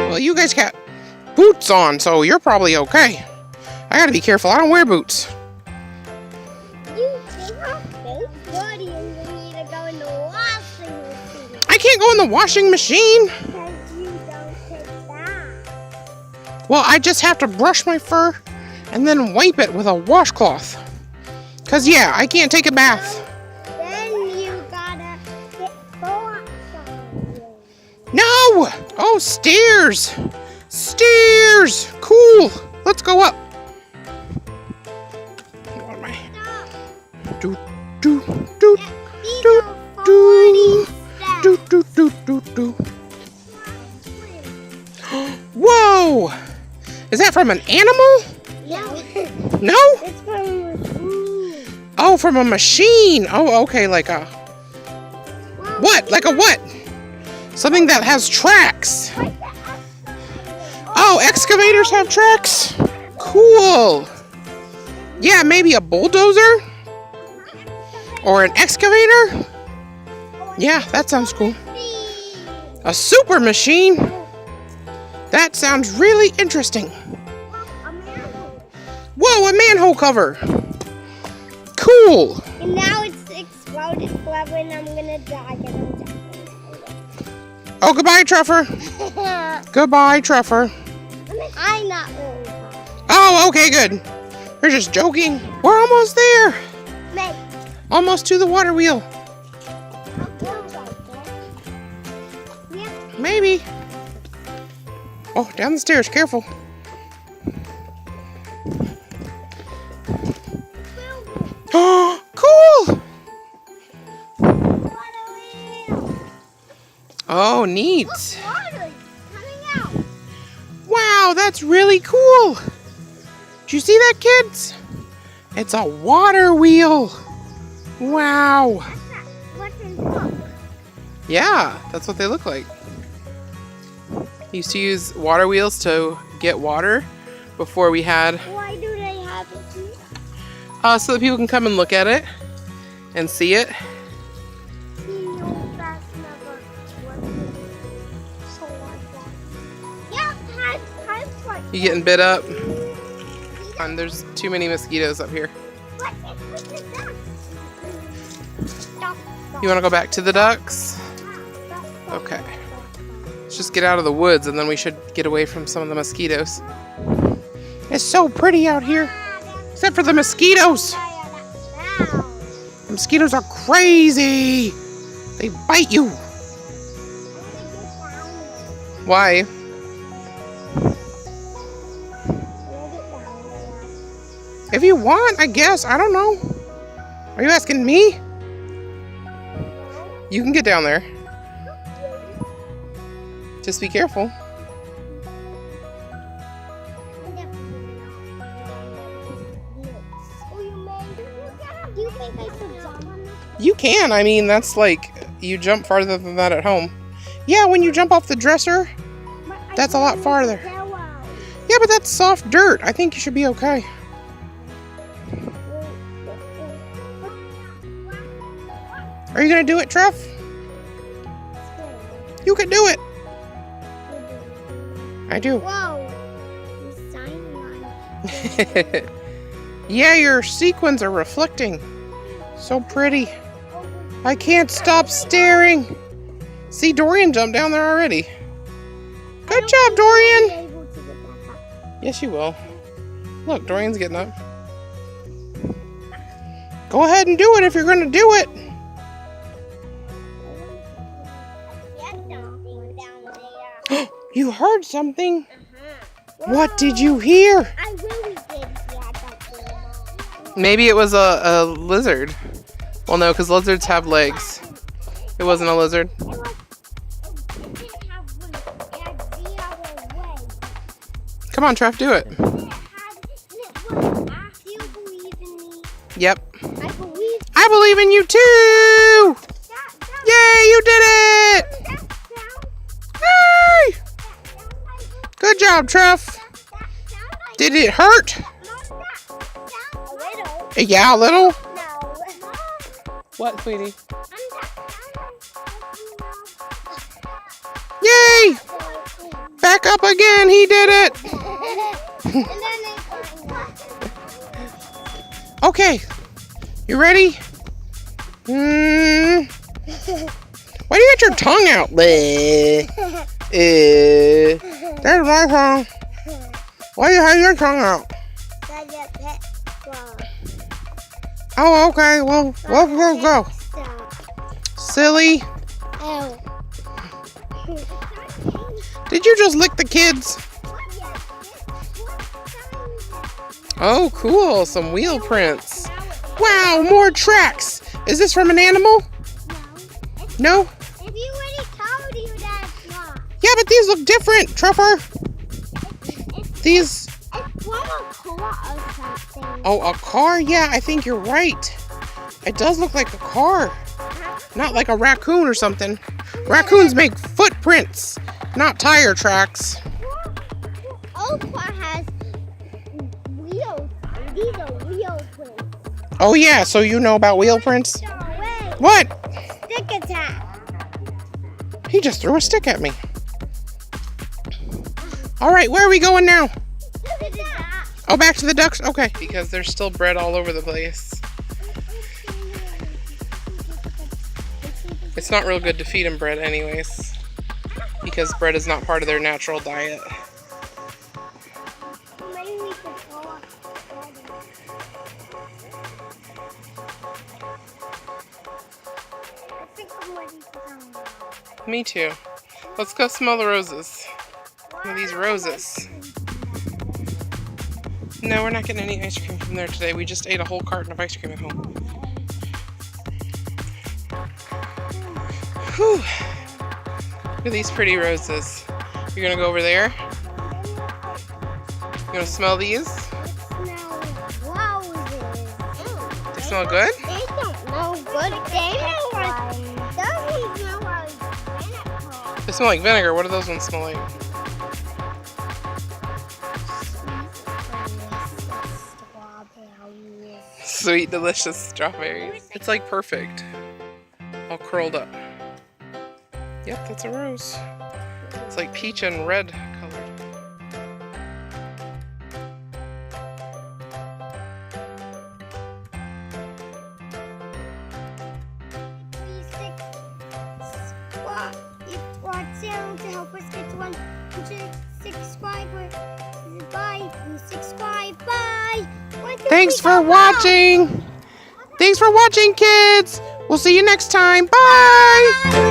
Well, you guys got boots on, so you're probably okay. I gotta be careful. I don't wear boots. You have boots, buddy, and you need to go in the washing machine. I can't go in the washing machine. Because you don't take that. Well, I just have to brush my fur and then wipe it with a washcloth. Cause yeah, I can't take a bath. Then you gotta get socks on. No! Oh, stairs! Stairs! Cool! Let's go up. What am I? Do, do, do, do, do, do, do, do, do, do. Whoa! Is that from an animal? No. No? It's from a machine. Oh, from a machine. Oh, okay, like a... What? Like a what? Something that has tracks. Oh, excavators have tracks? Cool. Yeah, maybe a bulldozer? Or an excavator? Yeah, that sounds cool. A super machine? That sounds really interesting. Whoa, a manhole cover. Cool. And now it's exploded forever and I'm gonna die. Oh, goodbye, Treffer. Goodbye, Treffer. I'm not really. Oh, okay, good. We're just joking. We're almost there. Maybe. Almost to the water wheel. Maybe. Oh, down the stairs. Careful. Oh, cool. Oh, neat. Water coming out. Wow, that's really cool. Did you see that, kids? It's a water wheel. Wow. What's in book? Yeah, that's what they look like. Used to use water wheels to get water before we had, Why do they have it here? so that people can come and look at it and see it. You getting bit up? And there's too many mosquitoes up here. You want to go back to the ducks? Okay. Let's just get out of the woods and then we should get away from some of the mosquitoes. It's so pretty out here. Except for the mosquitoes. The mosquitoes are crazy. They bite you. Why? If you want, I guess. I don't know. Are you asking me? You can get down there. Just be careful. You can. I mean, that's like, you jump farther than that at home. Yeah, when you jump off the dresser, that's a lot farther. Yeah, but that's soft dirt. I think you should be okay. Are you going to do it, Tref? You can do it. I do. Whoa. Yeah, your sequins are reflecting. So pretty. I can't stop staring. See, Dorian jumped down there already. Good job, Dorian. Yes, you will. Look, Dorian's getting up. Go ahead and do it if you're going to do it. You heard something? What did you hear? I really did hear that. Maybe it was a lizard. Well, no, because lizards have legs. It wasn't a lizard. Come on, Tref, do it. Yep. I believe in you too! Yay, you did it! Yay! Good job, Tref. Did it hurt? Yeah, a little. What, sweetie? back up again. He did it. And then Okay. You ready? Why do you got your tongue out? There's my tongue. Why do you have your tongue out? Oh, okay. Well, go. Silly. Oh. Did you just lick the kids? Oh, cool. Some wheel prints. Wow, more tracks. Is this from an animal? No? If you already told you that it's not. Yeah, but these look different, Trevor. These... It's from a car or something. Oh, a car? Yeah, I think you're right. It does look like a car. Not like a raccoon or something. Raccoons make footprints, not tire tracks. Old car has wheels. These are wheel prints. Oh, yeah, so you know about wheel prints? Wait. What? Stick attack. He just threw a stick at me. All right, where are we going now? Oh, back to the ducks? Okay. Because there's still bread all over the place. It's not real good to feed them bread anyways. Because bread is not part of their natural diet. Maybe we could go up. I think I'm ready to go. Me too. Let's go smell the roses. Look at these roses. No, we're not getting any ice cream from there today. We just ate a whole carton of ice cream at home. Whew. Look at these pretty roses. You're gonna go over there? You gonna smell these? They smell good? They don't know good. They smell like They smell like vinegar. What do those ones smell like? Sweet, delicious strawberries. It's like perfect. All curled up. Yep, that's a rose. It's like peach and red colored. To help us get to 100 subscribers. Bye. Subscribe. Bye. Thanks for watching. Thanks for watching, kids. We'll see you next time. Bye.